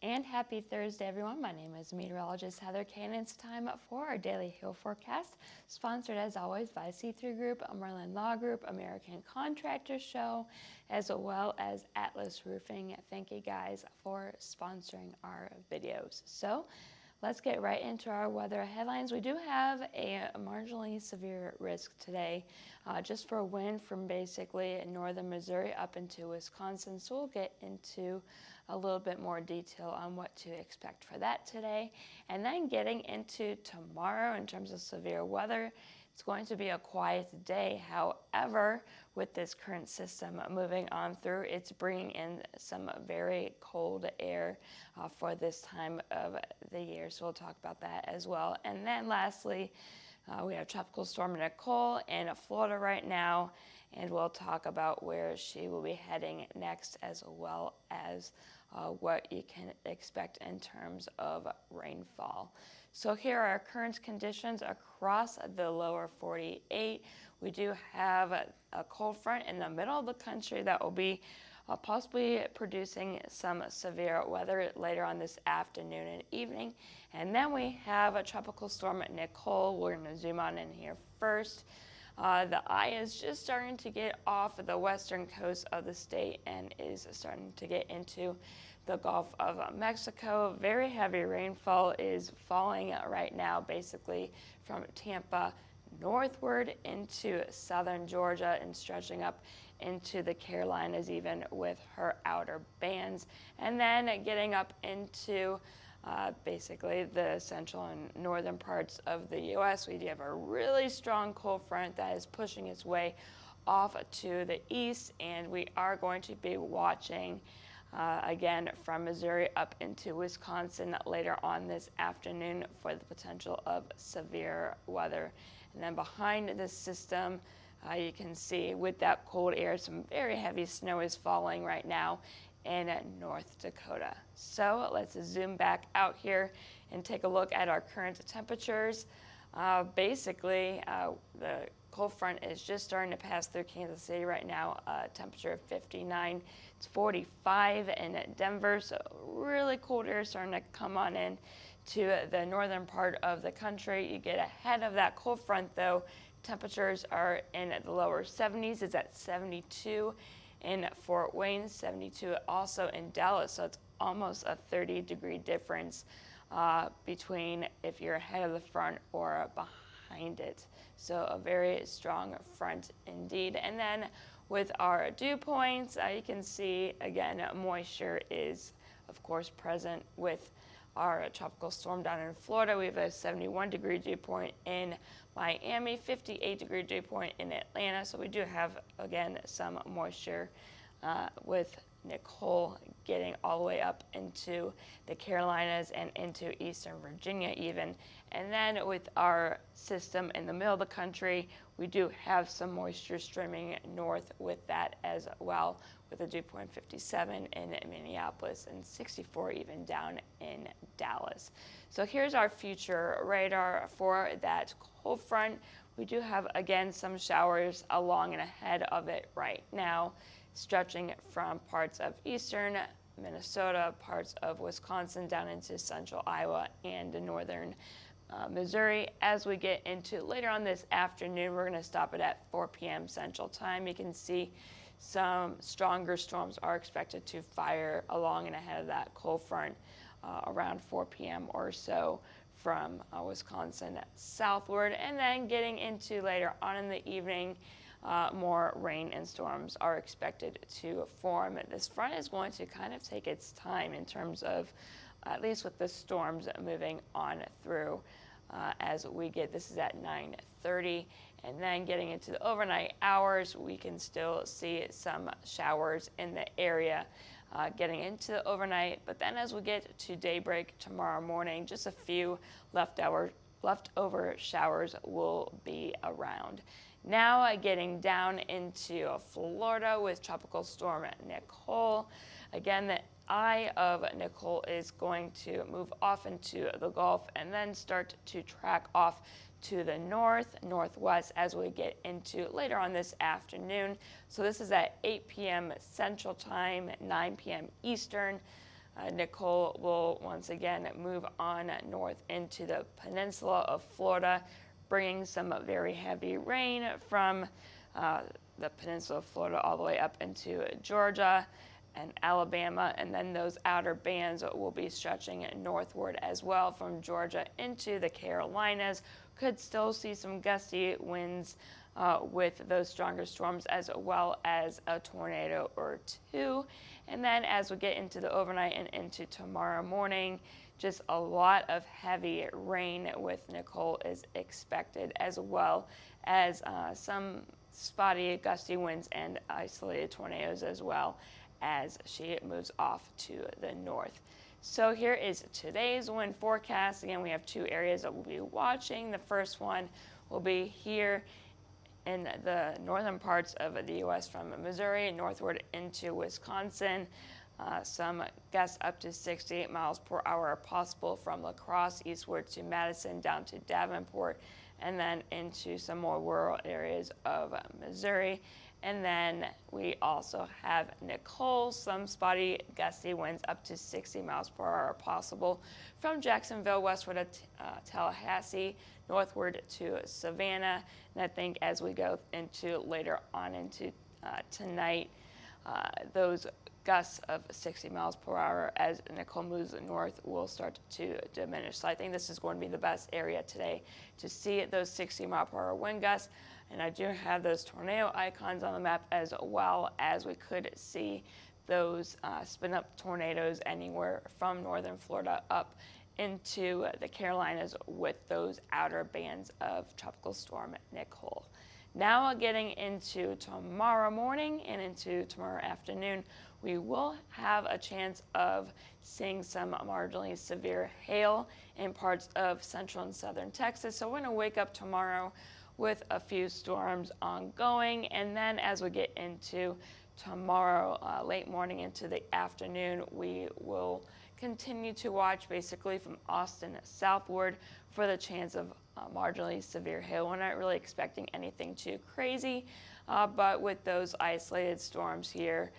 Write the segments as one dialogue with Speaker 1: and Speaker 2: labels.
Speaker 1: And happy Thursday, everyone. My name is meteorologist Heather Kane, and it's time for our daily hail forecast, sponsored as always by C3 Group, Merlin Law Group, American Contractors Show, as well as Atlas Roofing. Thank you guys for sponsoring our videos. So let's get right into our weather headlines. We do have a marginally severe risk today, just for a wind from basically northern Missouri up into Wisconsin. So we'll get into a little bit more detail on what to expect for that today. And then getting into tomorrow in terms of severe weather, it's going to be a quiet day. However, with this current system moving on through, it's bringing in some very cold air for this time of the year. So we'll talk about that as well. And then lastly, we have Tropical Storm Nicole in Florida right now, and we'll talk about where she will be heading next, as well as what you can expect in terms of rainfall. So here are our current conditions across the lower 48. We do have a cold front in the middle of the country that will be possibly producing some severe weather later on this afternoon and evening. And then we have a Tropical Storm Nicole. We're going to zoom on in here first. The eye is just starting to get off the western coast of the state and is starting to get into the Gulf of Mexico. Very heavy rainfall is falling right now, basically from Tampa northward into southern Georgia and stretching up into the Carolinas, even with her outer bands, and then getting up into basically the central and northern parts of the U.S. We do have a really strong cold front that is pushing its way off to the east, and we are going to be watching again from Missouri up into Wisconsin later on this afternoon for the potential of severe weather. And then behind this system, you can see with that cold air, some very heavy snow is falling right now in North Dakota. So let's zoom back out here and take a look at our current temperatures. Basically, the cold front is just starting to pass through Kansas City right now. Temperature of 59. It's 45 in Denver, so really cold air starting to come on in to the northern part of the country. You get ahead of that cold front though, temperatures are in the lower 70s. It's at 72 in Fort Wayne, 72 also in Dallas, so it's almost a 30-degree difference between if you're ahead of the front or behind it. So a very strong front indeed. And then with our dew points, you can see again moisture is of course present with our tropical storm down in Florida. We have a 71-degree dew point in Miami, 58-degree dew point in Atlanta. So we do have, again, some moisture with Nicole getting all the way up into the Carolinas and into Eastern Virginia even. And then with our system in the middle of the country, we do have some moisture streaming north with that as well, with a dew point 57 in Minneapolis and 64 even down in Dallas. So here's our future radar for that cold front. We do have, again, some showers along and ahead of it right now, stretching from parts of eastern Minnesota, parts of Wisconsin, down into central Iowa and northern Missouri. As we get into later on this afternoon, we're going to stop it at 4 p.m. Central Time. You can see some stronger storms are expected to fire along and ahead of that cold front around 4 p.m. or so from Wisconsin southward. And then getting into later on in the evening, more rain and storms are expected to form. This front is going to kind of take its time in terms of, at least with the storms moving on through as we get, this is at 9:30, and then getting into the overnight hours, we can still see some showers in the area getting into the overnight. But then as we get to daybreak tomorrow morning, just a few leftover showers will be around. Now getting down into Florida with Tropical Storm Nicole. Again, the eye of Nicole is going to move off into the Gulf and then start to track off to the northwest as we get into later on this afternoon. So this is at 8 p.m. Central Time, 9 p.m. Eastern. Nicole will once again move on north into the peninsula of Florida, bringing some very heavy rain from the peninsula of Florida all the way up into Georgia and Alabama, and then those outer bands will be stretching northward as well from Georgia into the Carolinas. Could still see some gusty winds with those stronger storms, as well as a tornado or two. And then as we get into the overnight and into tomorrow morning, just a lot of heavy rain with Nicole is expected, as well as some spotty gusty winds and isolated tornadoes as well as she moves off to the north. So here is today's wind forecast. Again, we have two areas that we'll be watching. The first one will be here in the northern parts of the U.S. from Missouri northward into Wisconsin. Some gusts up to 68 miles per hour are possible from La Crosse eastward to Madison down to Davenport, and then into some more rural areas of Missouri. And then we also have Nicole, some spotty gusty winds up to 60 miles per hour are possible from Jacksonville westward to Tallahassee, northward to Savannah. And I think as we go into later on into tonight, those gusts of 60 miles per hour as Nicole moves north will start to diminish. So I think this is going to be the best area today to see those 60 mile per hour wind gusts. And I do have those tornado icons on the map, as well as we could see those spin up tornadoes anywhere from northern Florida up into the Carolinas with those outer bands of Tropical Storm Nicole. Now getting into tomorrow morning and into tomorrow afternoon, we will have a chance of seeing some marginally severe hail in parts of central and southern Texas. So we're going to wake up tomorrow with a few storms ongoing, and then as we get into tomorrow late morning into the afternoon, we will continue to watch basically from Austin southward for the chance of marginally severe hail. We're not really expecting anything too crazy, but with those isolated storms here,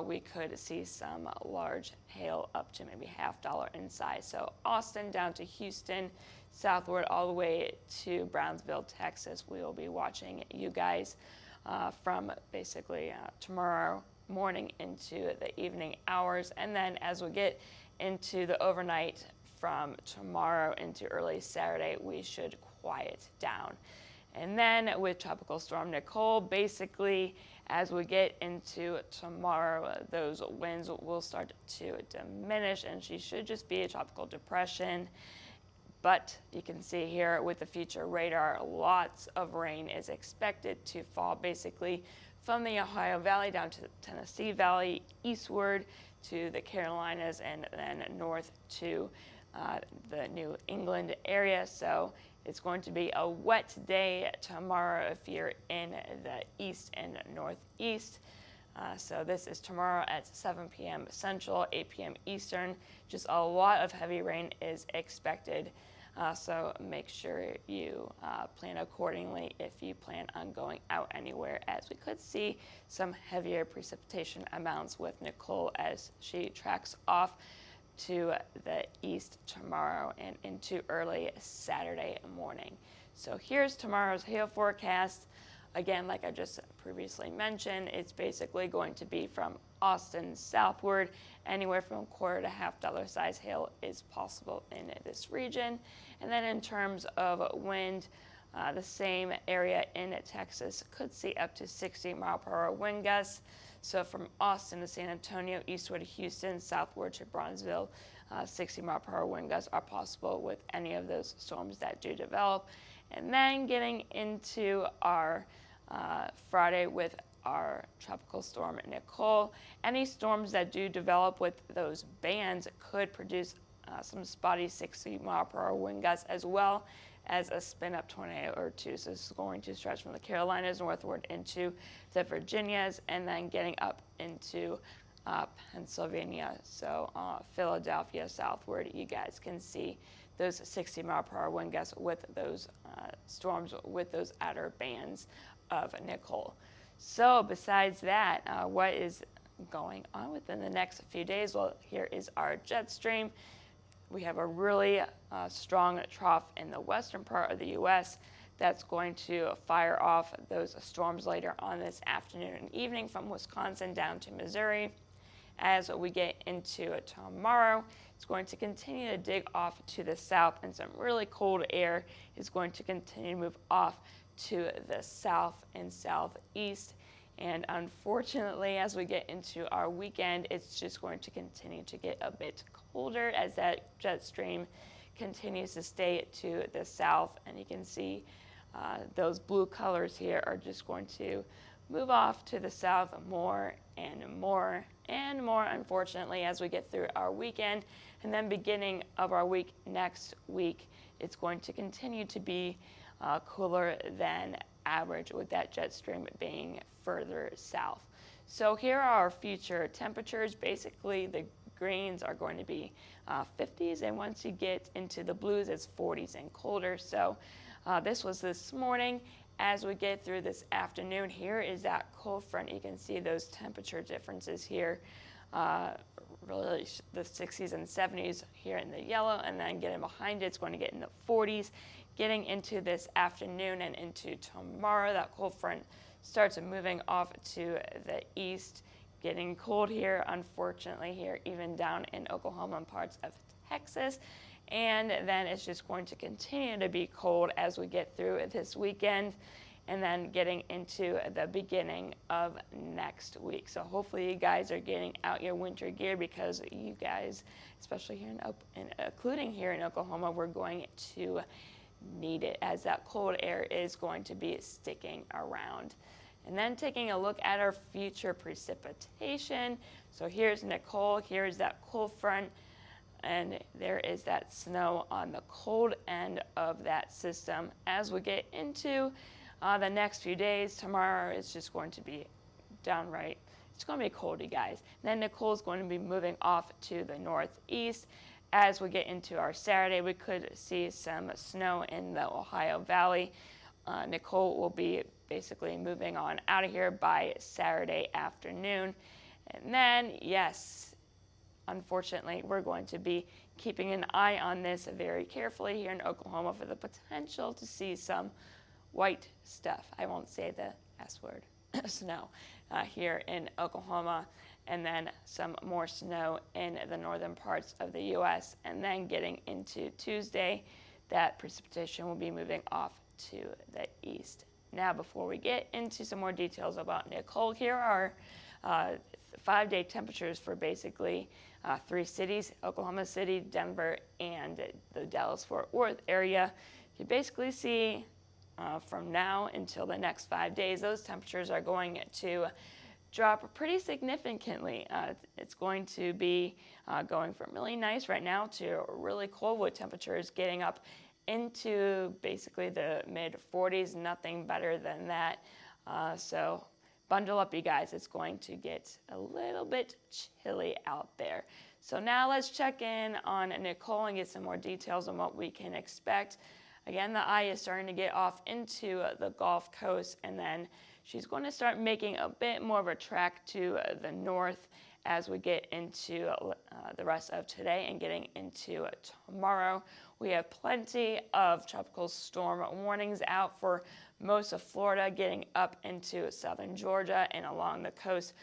Speaker 1: we could see some large hail up to maybe $50 in size. So Austin down to Houston, southward all the way to Brownsville, Texas. We will be watching you guys from basically tomorrow morning into the evening hours. And then as we get into the overnight from tomorrow into early Saturday, we should quiet down. And then with Tropical Storm Nicole, basically as we get into tomorrow, those winds will start to diminish, and she should just be a tropical depression. But you can see here with the future radar, lots of rain is expected to fall basically from the Ohio Valley down to the Tennessee Valley, eastward to the Carolinas, and then north to the New England area. So it's going to be a wet day tomorrow if you're in the east and northeast. So this is tomorrow at 7 p.m. Central, 8 p.m. Eastern. Just a lot of heavy rain is expected. So make sure you plan accordingly if you plan on going out anywhere, as we could see some heavier precipitation amounts with Nicole as she tracks off to the east tomorrow and into early Saturday morning. So here's tomorrow's hail forecast. Again, like I just previously mentioned, it's basically going to be from Austin southward. Anywhere from $1/4 to $1/2 size hail is possible in this region. And then in terms of wind, The same area in Texas could see up to 60-mile-per-hour wind gusts. So from Austin to San Antonio, eastward to Houston, southward to Bronzeville, 60-mile-per-hour wind gusts are possible with any of those storms that do develop. And then getting into our Friday with our Tropical Storm Nicole. Any storms that do develop with those bands could produce some spotty 60-mile-per-hour wind gusts, as well as a spin-up tornado or two. So this is going to stretch from the Carolinas northward into the Virginias, and then getting up into Pennsylvania. So Philadelphia southward, you guys can see those 60-mile-per-hour wind gusts with those storms with those outer bands of Nicole. So besides that, what is going on within the next few days? Well, here is our jet stream. We have a really strong trough in the western part of the U.S. that's going to fire off those storms later on this afternoon and evening from Wisconsin down to Missouri. As we get into tomorrow, it's going to continue to dig off to the south, and some really cold air is going to continue to move off to the south and southeast. And unfortunately, as we get into our weekend, it's just going to continue to get a bit colder as that jet stream continues to stay to the south. And you can see those blue colors here are just going to move off to the south more and more and more, unfortunately, as we get through our weekend. And then beginning of our week next week, it's going to continue to be cooler than average, with that jet stream being further south. So here are our future temperatures. Basically, the greens are going to be 50s, and once you get into the blues, it's 40s and colder. So this was this morning. As we get through this afternoon, here is that cold front. You can see those temperature differences here. Really the 60s and 70s here in the yellow, and then getting behind it, it's going to get in the 40s. Getting into this afternoon and into tomorrow, that cold front starts moving off to the east, getting cold here, unfortunately, here even down in Oklahoma and parts of Texas. And then it's just going to continue to be cold as we get through this weekend, and then getting into the beginning of next week. So hopefully you guys are getting out your winter gear, because you guys, especially here including here in Oklahoma, we're going to need it, as that cold air is going to be sticking around. And then taking a look at our future precipitation. So here's Nicole, here's that cold front, and there is that snow on the cold end of that system. As we get into the next few days, tomorrow is just going to be downright, it's going to be cold, you guys. Then Nicole's going to be moving off to the northeast. As we get into our Saturday, we could see some snow in the Ohio Valley. Nicole will be basically moving on out of here by Saturday afternoon. And then, yes, unfortunately, we're going to be keeping an eye on this very carefully here in Oklahoma for the potential to see some white stuff. I won't say the S word, snow, here in Oklahoma. And then some more snow in the northern parts of the U.S. And then getting into Tuesday, that precipitation will be moving off to the east. Now, before we get into some more details about Nicole, here are 5-day temperatures for basically 3 cities: Oklahoma City, Denver, and the Dallas-Fort Worth area. You basically see from now until the next 5 days, those temperatures are going to drop pretty significantly. It's going to be going from really nice right now to really cold, with temperatures getting up into basically the mid-40s, nothing better than that. So bundle up, you guys. It's going to get a little bit chilly out there. So now let's check in on Nicole and get some more details on what we can expect. Again, the eye is starting to get off into the Gulf Coast, and then she's going to start making a bit more of a track to the north as we get into the rest of today and getting into tomorrow. We have plenty of tropical storm warnings out for most of Florida, getting up into southern Georgia and along the coast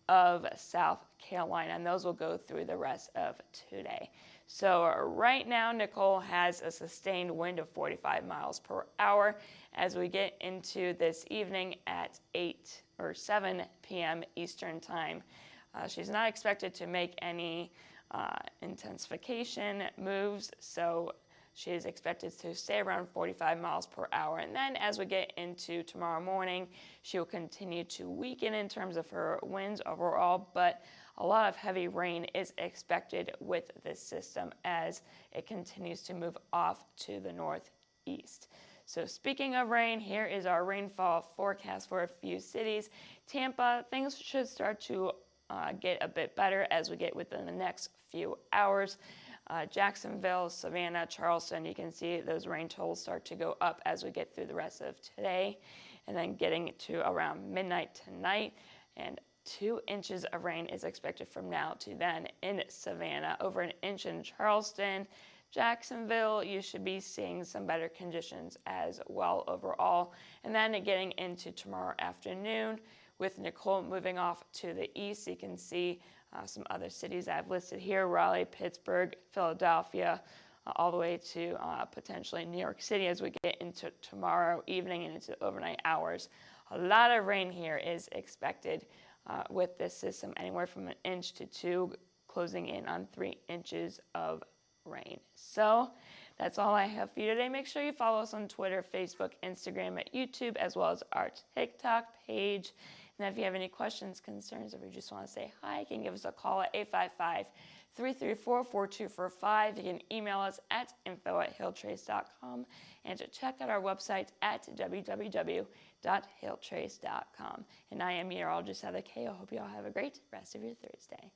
Speaker 1: of South Carolina, and those will go through the rest of today. So right now, Nicole has a sustained wind of 45 miles per hour. As we get into this evening at 8 or 7 p.m. Eastern Time, she's not expected to make any intensification moves, so she is expected to stay around 45 miles per hour. And then as we get into tomorrow morning, she will continue to weaken in terms of her winds overall, but a lot of heavy rain is expected with this system as it continues to move off to the northeast. So speaking of rain, here is our rainfall forecast for a few cities. Tampa, things should start to get a bit better as we get within the next few hours. Jacksonville, Savannah, Charleston, you can see those rain totals start to go up as we get through the rest of today, and then getting to around midnight tonight, and 2 inches of rain is expected from now to then in Savannah, over an inch in Charleston. Jacksonville, you should be seeing some better conditions as well overall. And then getting into tomorrow afternoon, with Nicole moving off to the east, you can see some other cities I've listed here: Raleigh, Pittsburgh, Philadelphia, all the way to potentially New York City as we get into tomorrow evening and into the overnight hours. A lot of rain here is expected with this system, anywhere from 1 inch to 2, closing in on 3 inches of rain. So that's all I have for you today. Make sure you follow us on Twitter, Facebook, Instagram, at YouTube, as well as our TikTok page. And if you have any questions, concerns, or you just want to say hi, you can give us a call at 855-334-4245. You can email us at info@hailtrace.com, and to check out our website at www.hailtrace.com. And I am meteorologist Heather Kay. I hope you all have a great rest of your Thursday.